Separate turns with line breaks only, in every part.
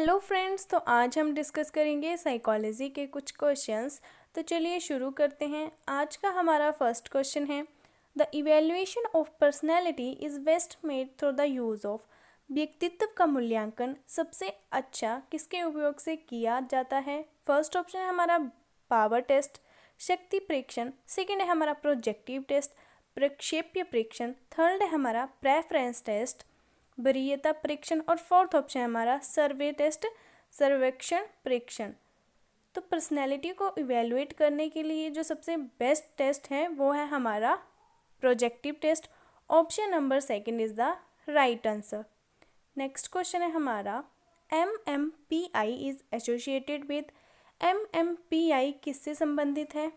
Hello friends, तो आज हम डिस्कस करेंगे साइकोलॉजी के कुछ क्वेश्चंस। तो चलिए शुरू करते हैं। आज का हमारा फर्स्ट क्वेश्चन है, the evaluation of personality is best made through the use of. व्यक्तित्व का मूल्यांकन सबसे अच्छा किसके उपयोग से किया जाता है? फर्स्ट ऑप्शन है हमारा पावर टेस्ट, शक्ति परीक्षण। सेकेंड है हमारा प्रोजेक्टिव टेस्ट, प्रक्षेप्य परीक्षण। थर्ड है हमारा प्रेफरेंस टेस्ट, वरीयता परीक्षण। और फोर्थ ऑप्शन है हमारा सर्वे टेस्ट, सर्वेक्षण परीक्षण। तो पर्सनैलिटी को इवेलुएट करने के लिए जो सबसे बेस्ट टेस्ट है वो है हमारा projective test. Option number second is the right answer. Next question है हमारा, MMPI is associated with. MMPI किससे संबंधित है?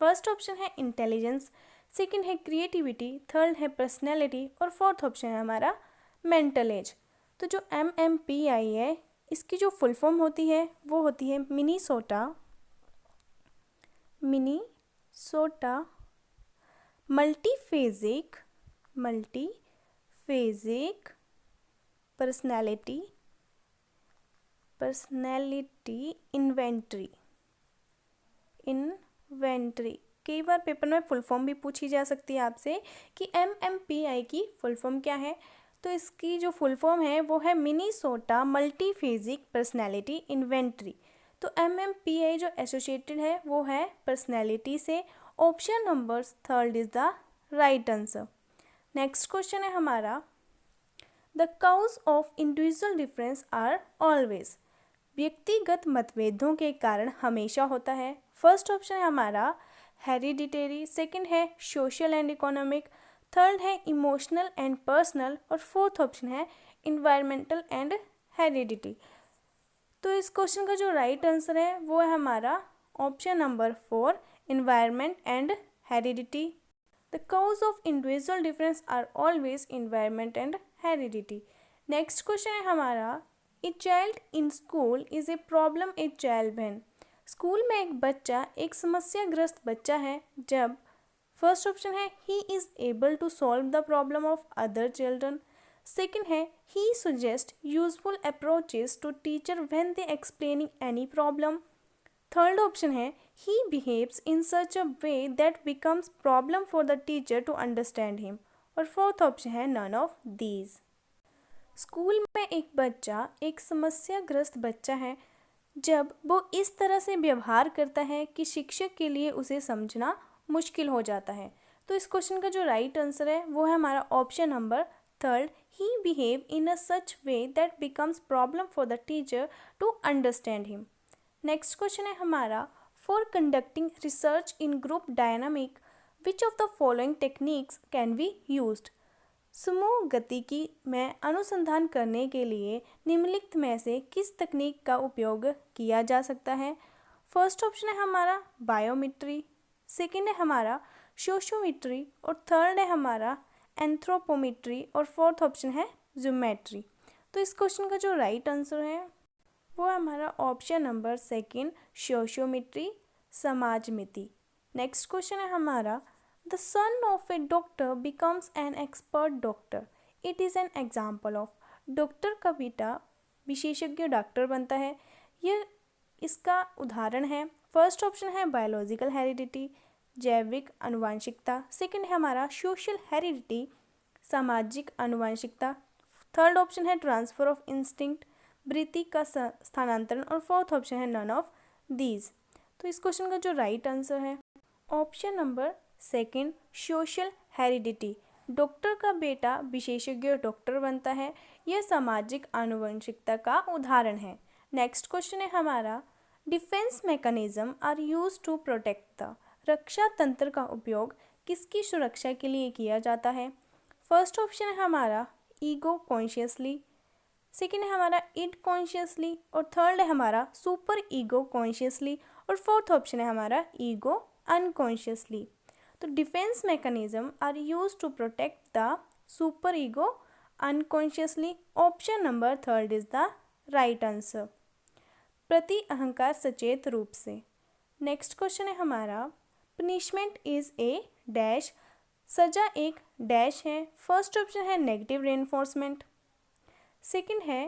फर्स्ट ऑप्शन है इंटेलिजेंस, सेकंड है क्रिएटिविटी, थर्ड है पर्सनैलिटी और फोर्थ ऑप्शन है हमारा मेंटल एज। तो जो MMPI है इसकी जो फुल फॉर्म होती है वो होती है मिनीसोटा मल्टीफेजिक पर्सनैलिटी इन्वेंटरी। कई बार पेपर में फुल फॉर्म भी पूछी जा सकती है आपसे कि MMPI की फुल फॉर्म क्या है। तो इसकी जो फुल फॉर्म है वो है मिनीसोटा मल्टीफेजिक पर्सनैलिटी इन्वेंटरी। तो MMPI जो एसोसिएटेड है वो है पर्सनैलिटी से। Option number third is the right answer. Next question है हमारा, the cause of individual difference are always. व्यक्तिगत मतभेदों के कारण हमेशा होता है। फर्स्ट ऑप्शन है हमारा हेरिडिटरी, सेकंड है सोशल एंड इकोनॉमिक, थर्ड है इमोशनल एंड पर्सनल और फोर्थ ऑप्शन है इन्वायरमेंटल एंड हेरिडिटी। तो इस क्वेश्चन का जो राइट आंसर है वो है हमारा option number 4, environment and heredity. The cause of individual difference are always environment and heredity. Next question है हमारा, a child in school is a problem a child when. School में एक बच्चा एक समस्याग्रस्त बच्चा है जब फर्स्ट ऑप्शन है he is able to solve the problem of other children, second है he suggest useful approaches to teacher when they explaining any problem, third option है he behaves in such a way that becomes problem for the teacher to understand him और fourth option है none of these. School में एक बच्चा एक समस्याग्रस्त बच्चा है जब वो इस तरह से व्यवहार करता है कि शिक्षक के लिए उसे समझना मुश्किल हो जाता है। तो इस क्वेश्चन का जो राइट आंसर है वो है हमारा option number third, he behave in a such way that becomes problem for the teacher to understand him. Next question है हमारा, for conducting research in group dynamic which of the following techniques can be used. समूह गतिकी में अनुसंधान करने के लिए निम्नलिखित में से किस तकनीक का उपयोग किया जा सकता है? फर्स्ट ऑप्शन है हमारा बायोमेट्री, सेकेंड है हमारा सोशियोमेट्री और थर्ड है हमारा एंथ्रोपोमेट्री और फोर्थ ऑप्शन है ज्योमेट्री। तो इस क्वेश्चन का जो राइट आंसर है वो है हमारा ऑप्शन नंबर सेकेंड, सोशियोमेट्री, समाजमिति। नेक्स्ट क्वेश्चन है हमारा, The son of a doctor becomes an expert doctor. It is an example of। Doctor का बेटा विशेषज्ञ डॉक्टर बनता है, यह इसका उदाहरण है। फर्स्ट ऑप्शन है बायोलॉजिकल हेरिडिटी, जैविक आनुवंशिकता, सेकंड है हमारा सोशल हेरिडिटी, सामाजिक आनुवंशिकता, थर्ड ऑप्शन है ट्रांसफर ऑफ इंस्टिंक्ट, वृत्ति का स्थानांतरण और फोर्थ ऑप्शन है नन ऑफ दीज। तो इस क्वेश्चन का जो राइट आंसर है option number second, social heredity. Doctor का बेटा विशेषज्ञ डॉक्टर बनता है, यह सामाजिक आनुवंशिकता का उदाहरण है। नेक्स्ट क्वेश्चन है हमारा, defence mechanism are use to protect the. रक्षा तंत्र का उपयोग किसकी सुरक्षा के लिए किया जाता है? फर्स्ट ऑप्शन है हमारा ईगो कॉन्शियसली, सेकेंड है हमारा इड कॉन्शियसली और थर्ड है हमारा सुपर ईगो कॉन्शियसली और फोर्थ ऑप्शन है हमारा ईगो अनकॉन्शियसली। तो defence mechanism are use to protect the super ego unconsciously. Option number third is the right answer. प्रति अहंकार सचेत रूप से। नेक्स्ट क्वेश्चन है हमारा, पनिशमेंट इज ए डैश। सजा एक डैश है। फर्स्ट ऑप्शन है नेगेटिव रेनफोर्समेंट, सेकंड है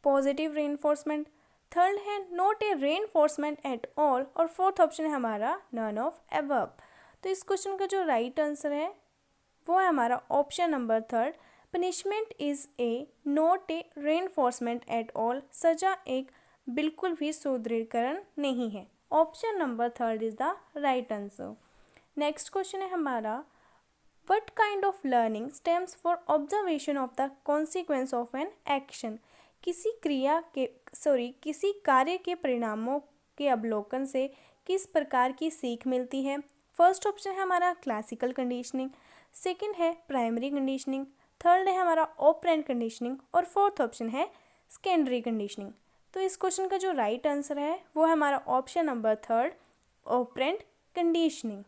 पॉजिटिव रेनफोर्समेंट, थर्ड है not a reinforcement at all, और फोर्थ ऑप्शन है हमारा नन ऑफ अबव। तो इस क्वेश्चन का जो राइट आंसर है वो है हमारा option number third, punishment is a not a reinforcement at all. सजा एक बिल्कुल भी सुदृढ़ीकरण नहीं है। Option number third is the right answer. Next question है हमारा, what kind of learning stems for observation of the consequence of an action. किसी कार्य के परिणामों के अवलोकन से किस प्रकार की सीख मिलती है। फर्स्ट ऑप्शन है हमारा क्लासिकल कंडीशनिंग, सेकंड है प्राइमरी कंडीशनिंग, थर्ड है हमारा ऑपरेंट कंडीशनिंग, और फोर्थ ऑप्शन है सेकेंडरी कंडीशनिंग। तो इस क्वेश्चन का जो राइट आंसर है वो है हमारा option number third, operant conditioning.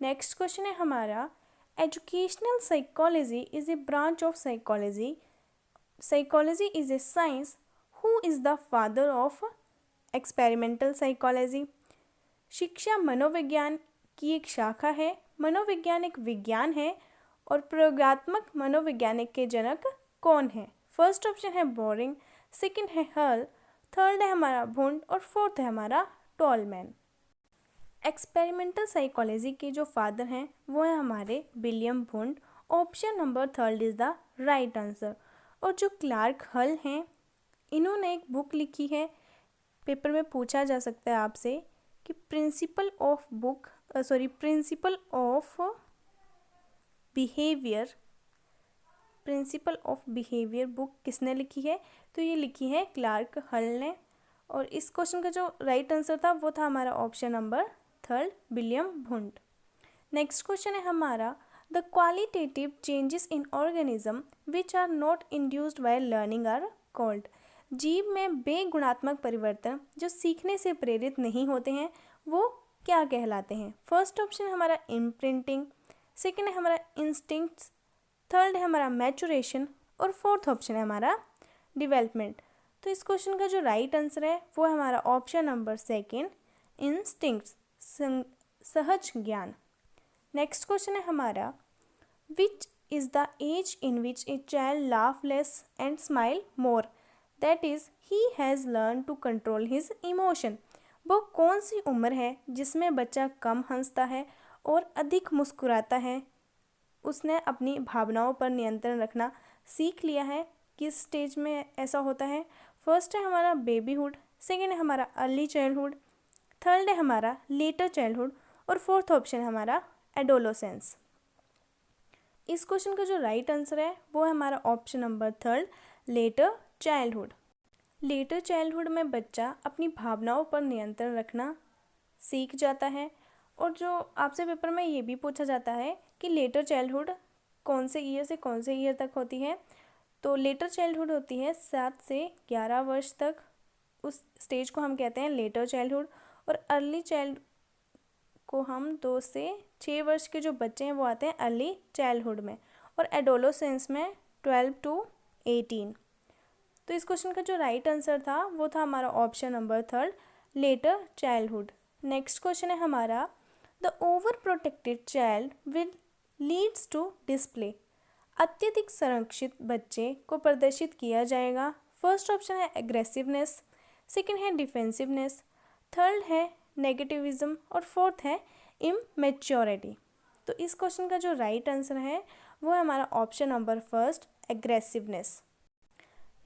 Next question है हमारा, educational psychology is a branch of psychology. Psychology is a science who is the father of experimental psychology. शिक्षा मनोविज्ञान की एक शाखा है। मनोविज्ञान एक विज्ञान है, और प्रयोगात्मक मनोवैज्ञानिक के जनक कौन है। फर्स्ट ऑप्शन है बोरिंग, सेकंड है हल, थर्ड है हमारा वुंड, और फोर्थ है हमारा टॉलमैन। एक्सपेरिमेंटल साइकोलॉजी के जो फादर हैं वो है हमारे William wound. Option number third is the right answer. और जो क्लार्क हल हैं, इन्होंने एक बुक लिखी है, पेपर में पूछा जा सकता है आपसे कि प्रिंसिपल ऑफ बिहेवियर बुक किसने लिखी है। तो ये लिखी है क्लार्क हल ने। और इस क्वेश्चन का जो राइट आंसर था वो था हमारा option number third, William Wundt. Next question है हमारा, the qualitative changes in organism which are not induced by learning are called. जीव में बेगुणात्मक परिवर्तन जो सीखने से प्रेरित नहीं होते हैं वो क्या कहलाते हैं। फर्स्ट ऑप्शन है हमारा इम्प्रिंटिंग, सेकंड है हमारा इंस्टिंक्ट्स, थर्ड है हमारा मैचुरेशन, और फोर्थ ऑप्शन है हमारा डेवलपमेंट। तो इस क्वेश्चन का जो राइट आंसर है वो है हमारा ऑप्शन नंबर सेकंड, इंस्टिंक्ट्स, सहज ज्ञान। नेक्स्ट क्वेश्चन है हमारा, which is the age in which a child laugh less and smile more, that is he has learn to control his emotion. वो कौन सी उम्र है जिसमें बच्चा कम हंसता है और अधिक मुस्कुराता है। उसने अपनी भावनाओं पर नियंत्रण रखना सीख लिया है। किस स्टेज में ऐसा होता है। फर्स्ट है हमारा बेबीहुड, सेकेंड है हमारा अर्ली चाइल्डहुड, थर्ड है हमारा लेटर चाइल्डहुड, और फोर्थ ऑप्शन है हमारा एडोलोसेंस। इस क्वेश्चन का जो राइट आंसर है वो है हमारा option number third, later childhood. Letter childhood में बच्चा अपनी भावनाओं पर नियंत्रण रखना सीख जाता है। और जो आपसे पेपर में ये भी पूछा जाता है कि लेटर चाइल्डहुड कौन से ईयर से कौन से ईयर तक होती है। तो लेटर चाइल्डहुड होती है 7 से 11 वर्ष तक, उस स्टेज को हम कहते हैं लेटर चाइल्डहुड। और अर्ली चाइल्ड को हम 2 से 6 वर्ष के जो बच्चे हैं वो आते हैं अर्ली चाइल्डहुड में, और एडोलोसेंस में 12 to 18। तो इस क्वेश्चन का जो राइट आंसर था वो था हमारा option number third, later childhood. Next question है हमारा, the over protected child will leads to display. अत्यधिक संरक्षित बच्चे को प्रदर्शित किया जाएगा। फर्स्ट ऑप्शन है एग्रेसिवनेस, सेकंड है डिफेंसिवनेस, थर्ड है नेगेटिविज्म, और फोर्थ है इमैच्योरिटी। तो इस क्वेश्चन का जो राइट आंसर है वो है हमारा option number first, aggressiveness.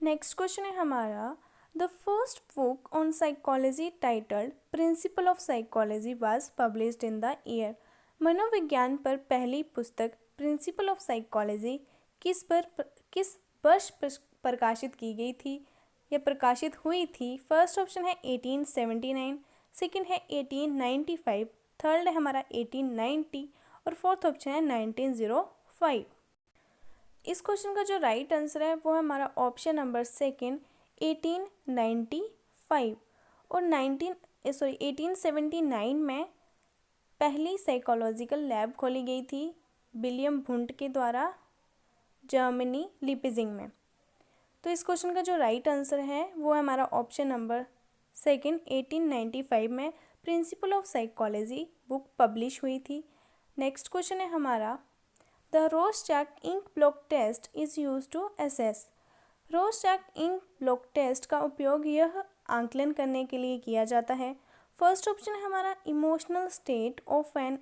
Next question है हमारा, the first book on psychology titled principal of psychology was published in the year. मनोविज्ञान पर पहली पुस्तक प्रिंसिपल ऑफ साइकोलॉजी किस वर्ष प्रकाशित की गई थी या प्रकाशित हुई थी। फर्स्ट ऑप्शन है 1879, सेकंड है 1895, थर्ड है हमारा 1890, और फोर्थ ऑप्शन है 1905। इस क्वेश्चन का जो राइट आंसर है वो है हमारा ऑप्शन नंबर सेकंड, 1895। और 1879 में पहली साइकोलॉजिकल लैब खोली गई थी विलियम वुंड के द्वारा जर्मनी लीपजिंग में। तो इस क्वेश्चन का जो राइट आंसर है वो है हमारा ऑप्शन नंबर सेकंड, 1895 में principle of psychology book publish हुई थी। नेक्स्ट क्वेश्चन है हमारा, the Rorschach ink blot test is used to assess. Rorschach ink blot test का उपयोग यह आंकलन करने के लिए किया जाता है। फर्स्ट ऑप्शन है हमारा emotional state of an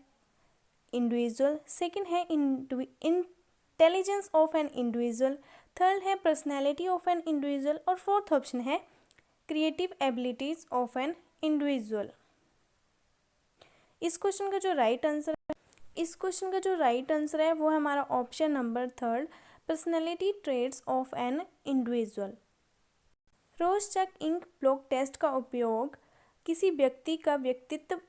individual, second है intelligence of an individual, third है पर्सनैलिटी ऑफ एन इंडिविजुअल और फोर्थ ऑप्शन है creative abilities of an individual. इस क्वेश्चन का जो राइट आंसर है वो है हमारा option number third, personality traits of an individual. Rorschach ink blot test का उपयोग किसी व्यक्ति का व्यक्तित्व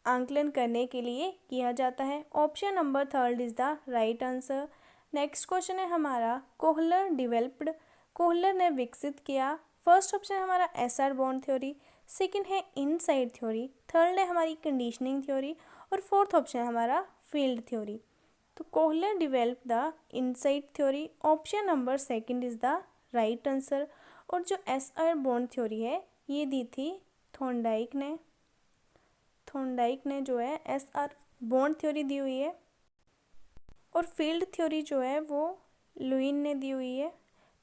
आंकलन करने के लिए किया जाता है। Option number third is the right answer. Next question है हमारा कोहलर ने विकसित किया। फर्स्ट ऑप्शन है हमारा एसआर बॉन्ड थ्योरी, सेकंड है इनसाइड थ्योरी, थर्ड है हमारी कंडीशनिंग थ्योरी और फोर्थ ऑप्शन है हमारा फील्ड थ्योरी। तो Kohler develop the inside theory, option number second is the right answer. और जो एसआर बॉन्ड थ्योरी है ये दी थी थॉर्नडाइक ने जो है एसआर बॉन्ड थ्योरी दी हुई है और फील्ड थ्योरी जो है वो लुईन ने दी हुई है।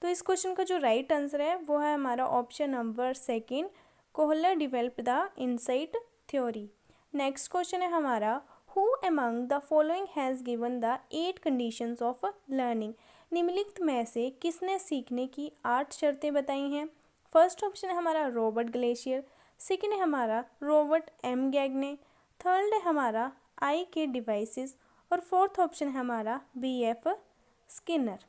तो इस क्वेश्चन का जो राइट आंसर है वो है हमारा option number second, Kohler develop the inside theory. Next question है हमारा who among the following has given the 8 conditions of learning. निम्नलिखित में से किसने सीखने की 8 शर्तें बताई हैं। फर्स्ट ऑप्शन है हमारा रॉबर्ट ग्लेशियर, सेकंड है हमारा रॉबर्ट एम गैगने, थर्ड है हमारा आई के डिवाइसेस और फोर्थ ऑप्शन है हमारा BF स्किनर।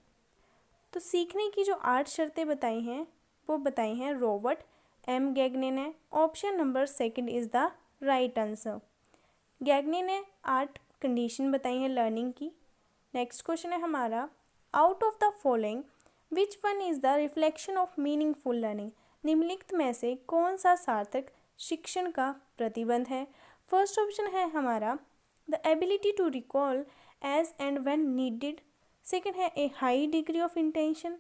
तो सीखने की जो 8 शर्तें बताई हैं वो बताई हैं रॉबर्ट एम गैगने ने। Option number second is the right answer. Gagne ने 8 कंडीशन बताई हैं लर्निंग की। नेक्स्ट क्वेश्चन है हमारा out of the following which one is the reflection of meaningful learning. निम्नलिखित में से कौन सा सार्थक शिक्षण का प्रतिबंध है। फर्स्ट ऑप्शन है हमारा the ability to recall as and when needed, second है a high degree of intention,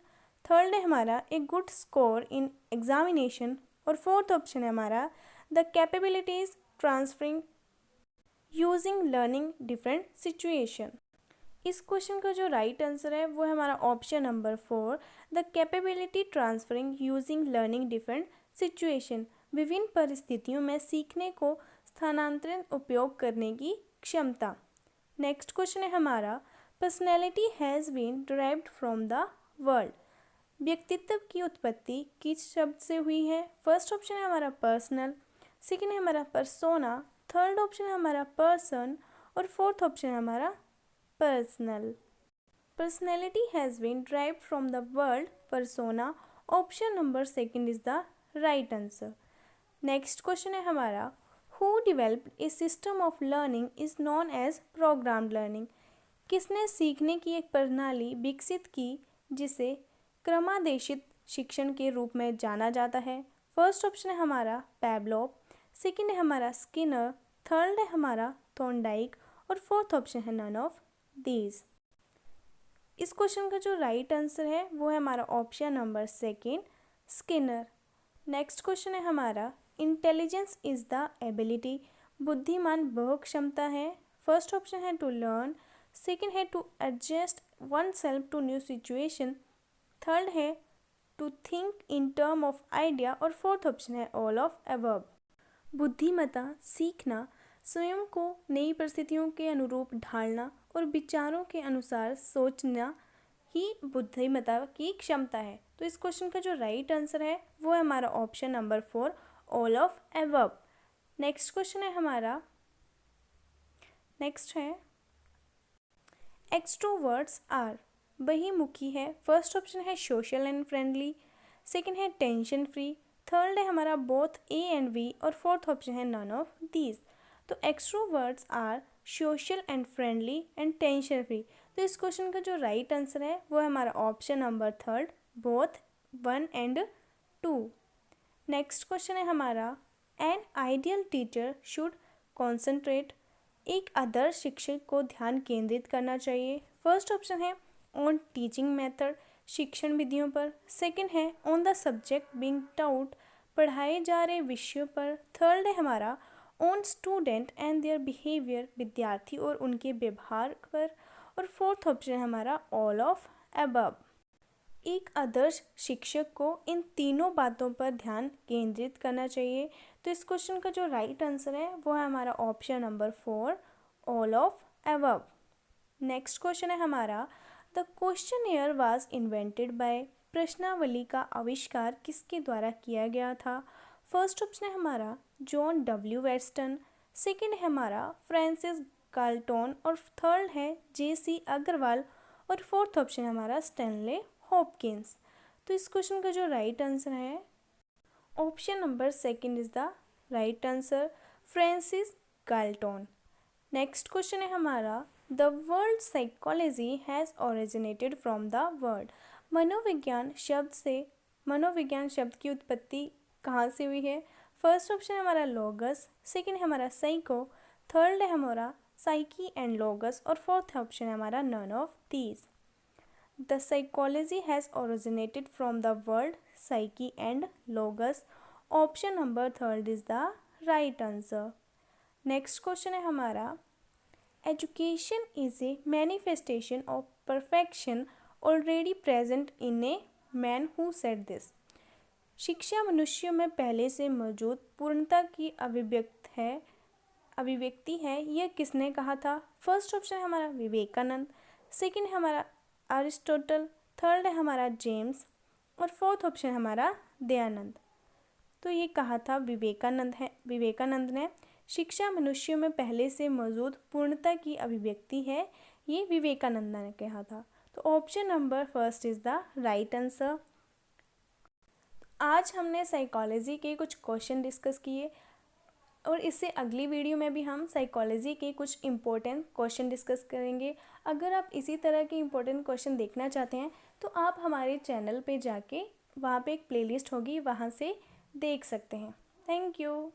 third है हमारा a good score in examination और फोर्थ ऑप्शन है हमारा the capabilities transferring using learning different situation. इस question का जो राइट आंसर है वो है हमारा option number 4, the capability transferring using learning different situation. विभिन्न परिस्थितियों में सीखने को स्थानांतरित उपयोग करने की क्षमता। नेक्स्ट क्वेश्चन है हमारा personality has been derived from the word. व्यक्तित्व की उत्पत्ति किस शब्द से हुई है। फर्स्ट ऑप्शन है हमारा पर्सनल, सेकंड है हमारा पर्सोना, थर्ड ऑप्शन है हमारा पर्सन और फोर्थ ऑप्शन है हमारा personal. Personality has been derived from the word persona, option number second is the right answer. Next question है हमारा who developed a system of learning is known as programmed learning. किसने सीखने की एक प्रणाली विकसित की जिसे क्रमादेशित शिक्षण के रूप में जाना जाता है। फर्स्ट ऑप्शन है हमारा पैवलोव, सेकंड है हमारा स्किनर, थर्ड है हमारा थॉर्नडाइक और फोर्थ ऑप्शन है नन ऑफ दीज। इस क्वेश्चन का जो राइट आंसर है वो है हमारा option number second, Skinner. Next question है हमारा इंटेलिजेंस इज द एबिलिटी। बुद्धिमान वह क्षमता है। फर्स्ट ऑप्शन है टू लर्न, सेकंड है to adjust oneself to new situation, third है to think in term of idea और फोर्थ ऑप्शन है ऑल ऑफ अबव। बुद्धिमत्ता सीखना, स्वयं को नई परिस्थितियों के अनुरूप ढालना और विचारों के अनुसार सोचना ही बुद्धिमत्ता की क्षमता है। तो इस क्वेश्चन का जो राइट आंसर है वो है हमारा option number 4, all of above. Next question है हमारा, नेक्स्ट है एक्सट्रोवर्ट्स आर। बहिर्मुखी है। फर्स्ट ऑप्शन है सोशल एंड फ्रेंडली, सेकंड है टेंशन फ्री, थर्ड है हमारा बोथ ए एंड बी और फोर्थ ऑप्शन है नन ऑफ दीज। तो extroverts are social and friendly and tension free. तो इस क्वेश्चन का जो राइट आंसर है वो है हमारा option number 3, both 1 and 2। Next question है हमारा an ideal teacher should concentrate. एक आदर्श शिक्षक को ध्यान केंद्रित करना चाहिए। फर्स्ट ऑप्शन है ऑन टीचिंग मेथड, शिक्षण विधियों पर, सेकंड है on the subject being taut, पढ़ाए जा रहे विषयों पर, थर्ड है हमारा on student and their behaviour, विद्यार्थी और उनके व्यवहार पर, और फोर्थ ऑप्शन है हमारा ऑल ऑफ अबव। एक आदर्श शिक्षक को इन तीनों बातों पर ध्यान केंद्रित करना चाहिए। तो इस क्वेश्चन का जो राइट आंसर है वो है हमारा option number 4, all of above. Next question है हमारा, द क्वेश्चनएयर वाज इन्वेंटेड बाय। प्रश्नावली का आविष्कार किसके द्वारा किया गया था? फर्स्ट ऑप्शन है हमारा जॉन डब्ल्यू वेस्टन, सेकंड है हमारा फ्रांसिस गाल्टन और थर्ड है जेसी अग्रवाल और फोर्थ ऑप्शन है हमारा स्टैनले हॉपकिंस। तो इस क्वेश्चन का जो राइट आंसर है option number second is the right answer, Francis Galton. Next question है हमारा, the word psychology has originated from the word. मनोविज्ञान शब्द की उत्पत्ति कहाँ से हुई है? फर्स्ट ऑप्शन है हमारा लोगस, सेकंड है हमारा साइको, थर्ड है हमारा साइकी एंड लोगस और फोर्थ ऑप्शन है हमारा none of these. The psychology has originated from the word psyche and logos. Option number third is the right answer. Next question है हमारा, education is a manifestation of perfection already present in a man who said this. शिक्षा मनुष्यों में पहले से मौजूद पूर्णता की अभिव्यक्ति है, यह किसने कहा था? फर्स्ट ऑप्शन है हमारा विवेकानंद, सेकंड है हमारा अरिस्टोटल, थर्ड है हमारा जेम्स और फोर्थ ऑप्शन है हमारा दयानंद। तो ये कहा था विवेकानंद ने। शिक्षा मनुष्यों में पहले से मौजूद पूर्णता की अभिव्यक्ति है, ये विवेकानंद ने कहा था। तो option number first is the right answer. आज हमने साइकोलॉजी के कुछ क्वेश्चन डिस्कस किए और इससे अगली वीडियो में भी हम साइकोलॉजी के कुछ इम्पोर्टेंट क्वेश्चन डिस्कस करेंगे। अगर आप इसी तरह के इम्पोर्टेंट क्वेश्चन देखना चाहते हैं तो आप हमारे चैनल पे जाके वहाँ पे एक प्लेलिस्ट होगी, वहाँ से देख सकते हैं। Thank you.